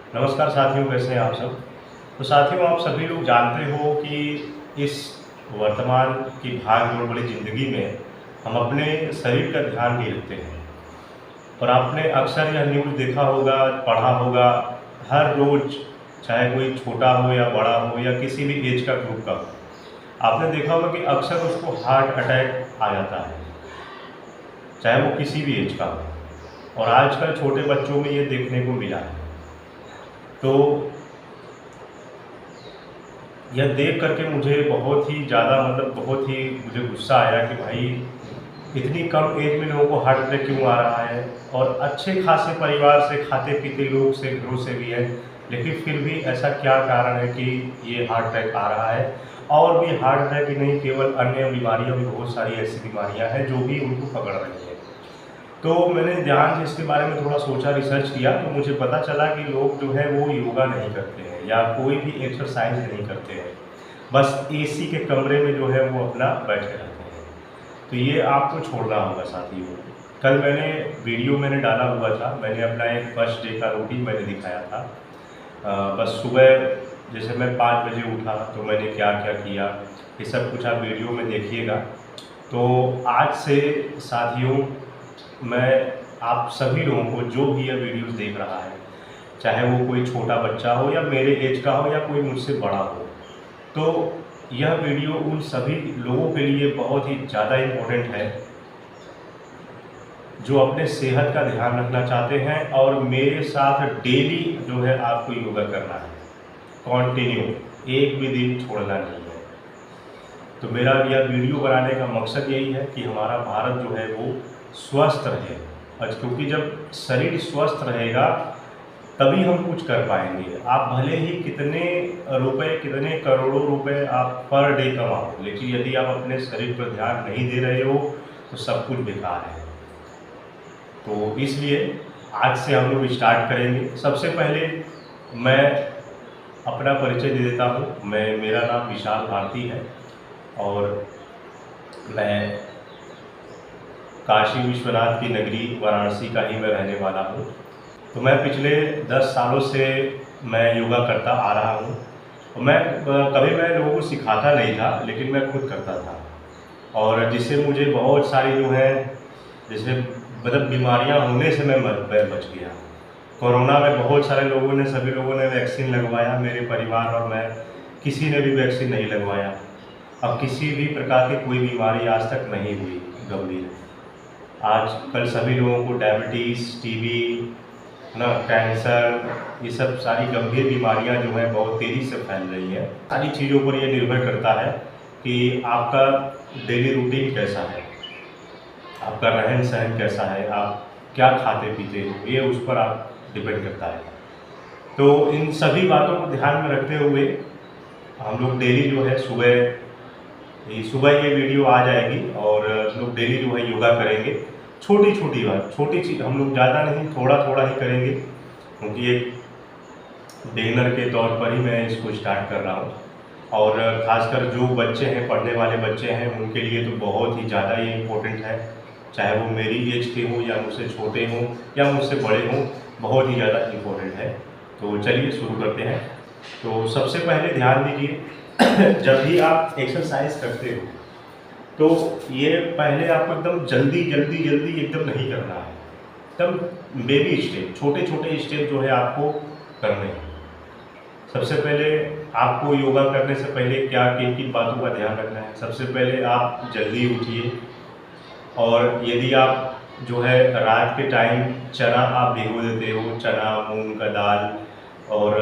नमस्कार साथियों, कैसे हैं आप सब। तो साथियों, आप सभी लोग जानते हो कि इस वर्तमान की भाग-दौड़ भरी ज़िंदगी में हम अपने शरीर का ध्यान नहीं रखते हैं। और आपने अक्सर यह न्यूज़ देखा होगा, पढ़ा होगा, हर रोज़ चाहे कोई छोटा हो या बड़ा हो या किसी भी एज का ग्रुप का हो, आपने देखा होगा कि अक्सर उसको हार्ट अटैक आ जाता है, चाहे वो किसी भी एज का हो। और आजकल छोटे बच्चों में ये देखने को मिला है। तो यह देख कर के मुझे बहुत ही ज़्यादा बहुत ही मुझे गुस्सा आया कि भाई इतनी कम एज में लोगों को हार्ट अटैक क्यों आ रहा है। और अच्छे खासे परिवार से, खाते पीते लोग से, घरों से भी है, लेकिन फिर भी ऐसा क्या कारण है कि ये हार्ट अटैक आ रहा है। और भी हार्ट अटैक ही नहीं, केवल अन्य बीमारियां भी, बहुत सारी ऐसी बीमारियां हैं जो भी उनको पकड़ रही हैं। तो मैंने ध्यान से इसके बारे में थोड़ा सोचा, रिसर्च किया, तो मुझे पता चला कि लोग जो है वो योगा नहीं करते हैं या कोई भी एक्सरसाइज नहीं करते हैं, बस एसी के कमरे में जो है वो अपना बैठे रहते हैं। तो ये आपको छोड़ना होगा साथियों। कल मैंने डाला हुआ था, मैंने अपना एक फर्स्ट डे का रूटीन मैंने दिखाया था। बस सुबह जैसे मैं 5 बजे उठा तो मैंने क्या क्या किया, ये सब कुछ आप वीडियो में देखिएगा। तो आज से साथियों, मैं आप सभी लोगों को, जो भी यह वीडियोस देख रहा है, चाहे वो कोई छोटा बच्चा हो या मेरे एज का हो या कोई मुझसे बड़ा हो, तो यह वीडियो उन सभी लोगों के लिए बहुत ही ज़्यादा इम्पोर्टेंट है जो अपने सेहत का ध्यान रखना चाहते हैं और मेरे साथ डेली जो है आपको योगा करना है, कंटिन्यू, एक भी दिन छोड़ना नहीं है। तो मेरा यह वीडियो बनाने का मकसद यही है कि हमारा भारत जो है वो स्वस्थ रहे। और क्योंकि जब शरीर स्वस्थ रहेगा तभी हम कुछ कर पाएंगे। आप भले ही कितने रुपए, कितने करोड़ों रुपए आप पर डे कमाओ, लेकिन यदि आप अपने शरीर पर ध्यान नहीं दे रहे हो तो सब कुछ बेकार है। तो इसलिए आज से हम लोग स्टार्ट करेंगे। सबसे पहले मैं अपना परिचय दे देता हूँ। मेरा नाम विशाल भारती है और मैं काशी विश्वनाथ की नगरी वाराणसी का ही मैं रहने वाला हूँ। तो मैं पिछले 10 सालों से मैं योगा करता आ रहा हूँ। और कभी मैं लोगों को सिखाता नहीं था, लेकिन मैं खुद करता था। और जिससे मुझे बहुत सारी जो है, जैसे बीमारियाँ होने से मैं बच गया। कोरोना में बहुत सारे लोगों ने, सभी लोगों ने वैक्सीन लगवाया, मेरे परिवार और मैं, किसी ने भी वैक्सीन नहीं लगवाया। अब किसी भी प्रकार की कोई बीमारी आज तक नहीं हुई गंभीर। आजकल सभी लोगों को डायबिटीज़, टीबी, ना कैंसर, ये सब सारी गंभीर बीमारियां जो हैं बहुत तेज़ी से फैल रही हैं। सारी चीज़ों पर ये निर्भर करता है कि आपका डेली रूटीन कैसा है, आपका रहन सहन कैसा है, आप क्या खाते पीते हो, ये उस पर आप डिपेंड करता है। तो इन सभी बातों को ध्यान में रखते हुए हम लोग डेली जो है सुबह ये वीडियो आ जाएगी और लोग डेली जो है योगा करेंगे। छोटी छोटी बात, छोटी चीज़, हम लोग ज़्यादा नहीं, थोड़ा थोड़ा ही करेंगे, क्योंकि एक बिगिनर के तौर पर ही मैं इसको स्टार्ट कर रहा हूँ। और ख़ासकर जो बच्चे हैं, पढ़ने वाले बच्चे हैं, उनके लिए तो बहुत ही ज़्यादा ये इम्पोर्टेंट है। चाहे वो मेरी एज के हों या मुझसे छोटे हों या मुझसे बड़े हों, बहुत ही ज़्यादा इम्पोर्टेंट है। तो चलिए शुरू करते हैं। तो सबसे पहले ध्यान दीजिए, जब भी आप एक्सरसाइज करते हो तो ये पहले आपको एकदम जल्दी जल्दी जल्दी एकदम नहीं करना है। एकदम बेबी स्टेप, छोटे छोटे स्टेप जो है आपको करने हैं। सबसे पहले आपको योगा करने से पहले क्या किन किन बातों का ध्यान रखना है। सबसे पहले आप जल्दी उठिए, और यदि आप जो है रात के टाइम चना आप भिगो देते हो, चना, मूंग का दाल, और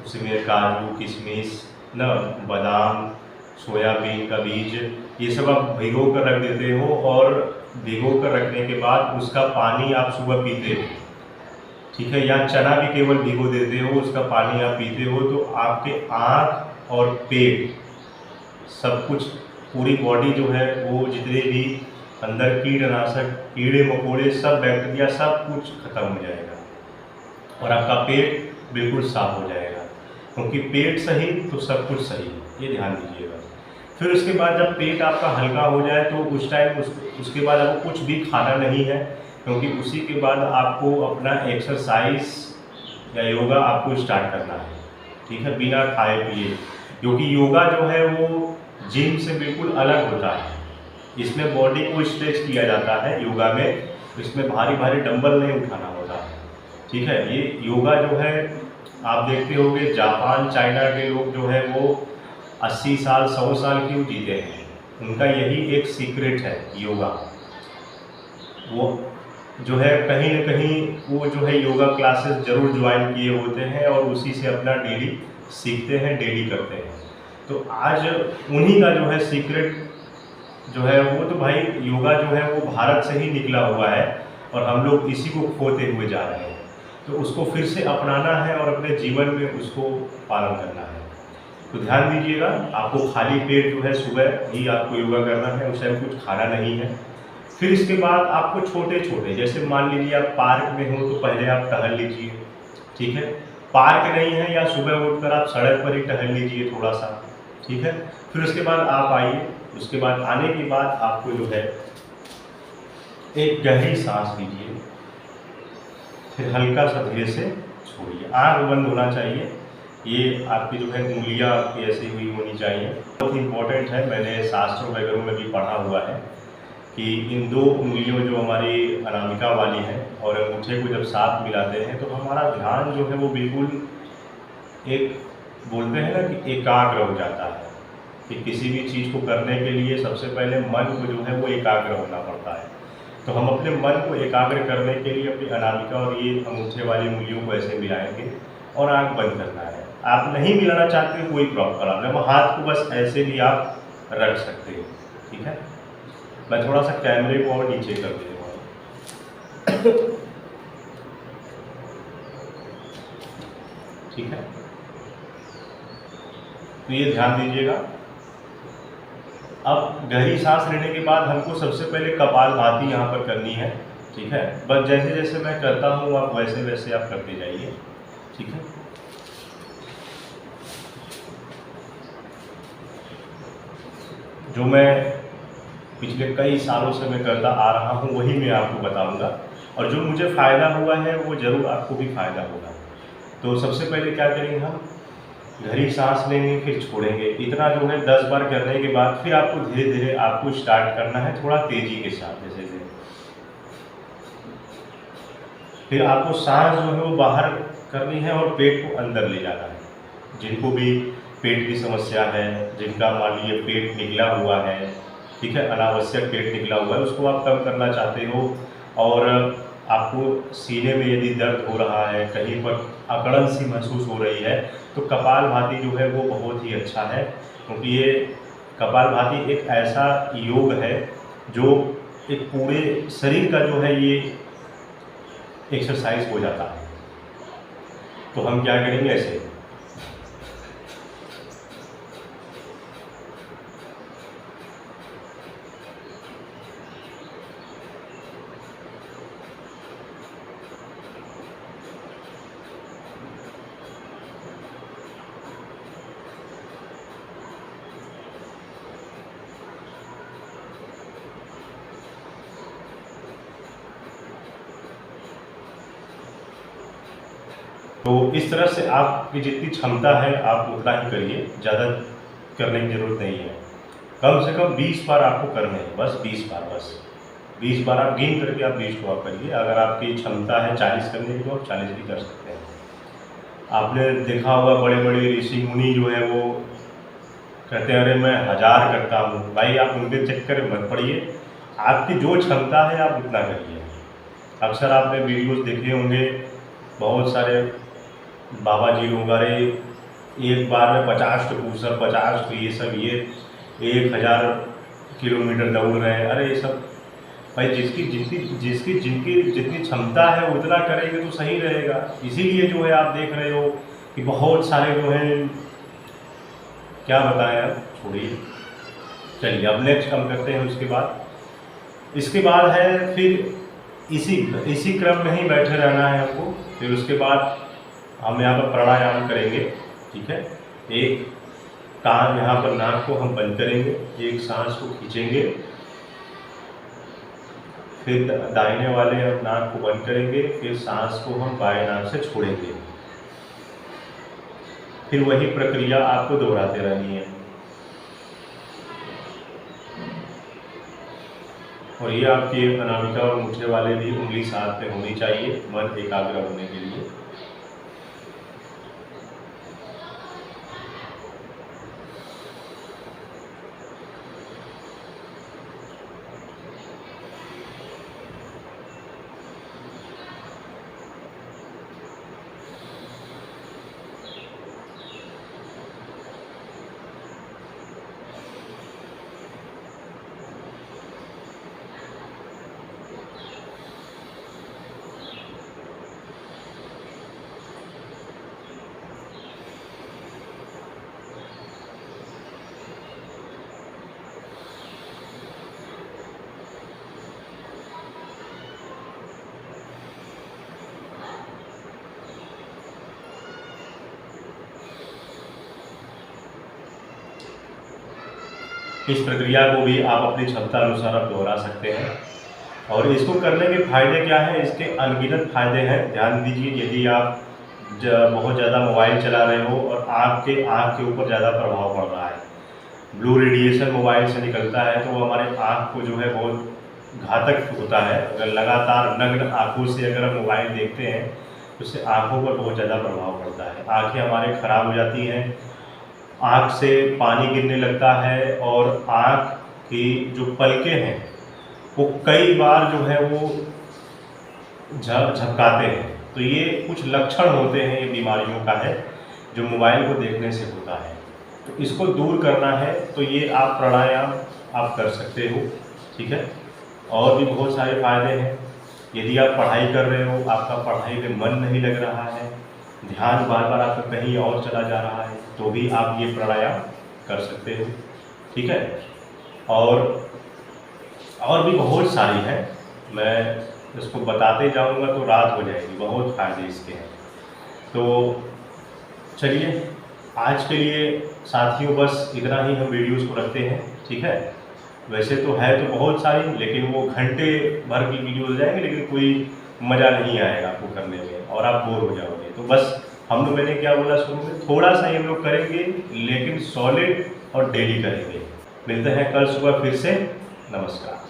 उसमें काजू, किशमिश, ना बादाम, सोयाबीन का बीज, ये सब आप भिगो कर रख देते हो, और भिगो कर रखने के बाद उसका पानी आप सुबह पीते हो, ठीक है। या चना भी केवल भिगो देते हो, उसका पानी आप पीते हो, तो आपके आँख और पेट, सब कुछ, पूरी बॉडी जो है वो, जितने भी अंदर कीटनाशक, कीड़े मकोड़े, सब बैक्टीरिया, सब कुछ खत्म हो जाएगा और आपका पेट बिल्कुल साफ हो जाएगा। क्योंकि पेट सही तो सब कुछ सही, ये ध्यान दीजिएगा। फिर उसके बाद जब पेट आपका हल्का हो जाए तो उस टाइम उसके बाद आपको कुछ भी खाना नहीं है, क्योंकि उसी के बाद आपको अपना एक्सरसाइज या योगा आपको स्टार्ट करना है, ठीक है, बिना खाए पिए, क्योंकि योगा जो है वो जिम से बिल्कुल अलग होता है। इसमें बॉडी को स्ट्रेच किया जाता है योगा में, इसमें भारी भारी डंबल नहीं उठाना होता है, ठीक है। ये योगा जो है आप देखते होंगे जापान चाइना के लोग जो है वो 80 साल 100 साल क्यों जीते हैं, उनका यही एक सीक्रेट है योगा। वो जो है कहीं न कहीं वो जो है योगा क्लासेस ज़रूर ज्वाइन किए होते हैं और उसी से अपना डेली सीखते हैं, डेली करते हैं। तो आज उन्हीं का जो है सीक्रेट जो है वो तो भाई योगा जो है वो भारत से ही निकला हुआ है और हम लोग इसी को खोते हुए जा रहे हैं। तो उसको फिर से अपनाना है और अपने जीवन में उसको पालन करना है। तो ध्यान दीजिएगा, आपको खाली पेट जो है सुबह ही आपको योगा करना है, उस टाइम कुछ खाना नहीं है। फिर इसके बाद आपको छोटे छोटे, जैसे मान लीजिए आप पार्क में हो तो पहले आप टहल लीजिए, ठीक है। पार्क नहीं है या सुबह उठकर आप सड़क पर ही टहल लीजिए थोड़ा सा, ठीक है। फिर उसके बाद आप आइए, उसके बाद आने के बाद आपको जो है एक गहरी सांस लीजिए, फिर हल्का सा धीरे से छोड़िए, आँख बंद होना चाहिए। ये आपकी जो है उंगलियाँ आपकी ऐसी हुई होनी चाहिए। बहुत इम्पोर्टेंट है, मैंने शास्त्रों वगैरह में भी पढ़ा हुआ है कि इन दो उंगलियों जो हमारी अनामिका वाली है और अंगूठे को जब साथ मिलाते हैं तो हमारा ध्यान जो है वो बिल्कुल एक बोलते हैं ना कि एकाग्र हो जाता है। कि किसी भी चीज़ को करने के लिए सबसे पहले मन को जो है वो एकाग्र होना पड़ता है। तो हम अपने मन को एकाग्र करने के लिए अपनी अनामिका और ये अंगूठे वाली उंगलियों को ऐसे मिलाएंगे और आँख बंद करना है। आप नहीं मिलाना चाहते कोई प्रॉब्लम नहीं, हाथ को बस ऐसे भी आप रख सकते हो, ठीक है। मैं थोड़ा सा कैमरे को और नीचे कर दूँगा, ठीक है। तो ये ध्यान दीजिएगा। अब गहरी सांस लेने के बाद हमको सबसे पहले कपालभाति यहाँ पर करनी है, ठीक है। बस जैसे जैसे मैं करता हूँ आप वैसे वैसे आप करते जाइए, ठीक है। जो मैं पिछले कई सालों से मैं करता आ रहा हूँ वही मैं आपको बताऊंगा और जो मुझे फ़ायदा हुआ है वो ज़रूर आपको भी फ़ायदा होगा। तो सबसे पहले क्या करेंगे, हम गहरी सांस लेंगे फिर छोड़ेंगे। इतना जो है 10 बार करने के बाद फिर आपको धीरे धीरे आपको स्टार्ट करना है थोड़ा तेज़ी के साथ, जैसे फिर आपको सांस जो है वो बाहर करनी है और पेट को अंदर ले जाना है। जिनको भी पेट की समस्या है, जिनका मान लीजिए पेट निकला हुआ है, ठीक है, अनावश्यक पेट निकला हुआ है, उसको आप कम करना चाहते हो और आपको सीने में यदि दर्द हो रहा है, कहीं पर अकड़न सी महसूस हो रही है, तो कपालभाति जो है वो बहुत ही अच्छा है। क्योंकि ये कपालभाति एक ऐसा योग है जो एक पूरे शरीर का जो है ये एक्सरसाइज हो जाता है। तो हम क्या करेंगे, ऐसे तो इस तरह से आपकी जितनी क्षमता है आप उतना ही करिए, ज़्यादा करने की ज़रूरत नहीं है। कम से कम 20 बार आपको करने हैं, बस 20 बार, बस 20 बार आप गिन करके आप 20 को आप करिए। अगर आपकी क्षमता है 40 करने की तो आप 40 भी कर सकते हैं। आपने देखा होगा बड़े बड़े ऋषि मुनि जो है वो कहते हैं अरे मैं 1000 करता हूँ। भाई आप उनके चक्कर में मत पड़िए, आपकी जो क्षमता है आप उतना करिए। अक्सर आपने वीडियोज़ देखे होंगे, बहुत सारे बाबा जी लोग अरे एक बार में 50 तो पुशअप, 50 तो ये सब, ये 1000 किलोमीटर दौड़ रहे हैं। अरे ये सब भाई जिसकी जितनी क्षमता है उतना करेंगे तो सही रहेगा। इसीलिए जो है आप देख रहे हो कि बहुत सारे जो हैं, क्या बताएं आप, छोड़िए, चलिए अब नेक्स्ट हम करते हैं। इसके बाद है फिर इसी क्रम में ही बैठे रहना है हमको। फिर उसके बाद हम यहाँ पर प्राणायाम करेंगे, ठीक है। एक कान यहाँ पर नाक को हम बंद करेंगे, एक सांस को खींचेंगे, फिर दाहिने वाले नाक को बंद करेंगे, फिर सांस को हम बाएं नाक से छोड़ेंगे। फिर वही प्रक्रिया आपको दोहराते रहनी है। और ये आपके अनामिका और मुठे वाले भी उंगली साथ में होनी चाहिए मन एकाग्र होने के लिए। इस प्रक्रिया को भी आप अपनी क्षमता अनुसार आप दोहरा सकते हैं। और इसको करने के फायदे क्या हैं? इसके अनगिनत फायदे हैं। ध्यान दीजिए, यदि आप बहुत ज़्यादा मोबाइल चला रहे हो और आपके आँख के ऊपर ज़्यादा प्रभाव पड़ रहा है, ब्लू रेडिएशन मोबाइल से निकलता है, तो वो हमारे आँख को जो है बहुत घातक होता है। अगर लगातार नग्न आँखों से अगर हम मोबाइल देखते हैं तो उससे आँखों पर बहुत ज़्यादा प्रभाव पड़ता है। आँखें हमारे ख़राब हो जाती हैं, आँख से पानी गिरने लगता है और आँख की जो पलकें हैं वो कई बार जो है वो झपकाते हैं। तो ये कुछ लक्षण होते हैं ये बीमारियों का है जो मोबाइल को देखने से होता है। तो इसको दूर करना है तो ये आप प्राणायाम आप कर सकते हो, ठीक है। और भी बहुत सारे फायदे हैं। यदि आप पढ़ाई कर रहे हो, आपका पढ़ाई में मन नहीं लग रहा है, ध्यान बार बार आपका कहीं और चला जा रहा है, तो भी आप ये प्राणायाम कर सकते हो, ठीक है। और भी बहुत सारी हैं, मैं इसको बताते जाऊंगा तो रात हो जाएगी, बहुत फायदे इसके हैं। तो चलिए आज के लिए साथियों बस इतना ही हम वीडियोस को रखते हैं, ठीक है। वैसे तो है तो बहुत सारी, लेकिन वो घंटे भर की वीडियो हो जाएंगे, लेकिन कोई मज़ा नहीं आएगा आपको करने में और आप बोर हो जाओगे। तो बस हम लोग, मैंने क्या बोला शुरू में, थोड़ा सा हम लोग करेंगे लेकिन सॉलिड और डेली करेंगे। मिलते हैं कल सुबह फिर से। नमस्कार।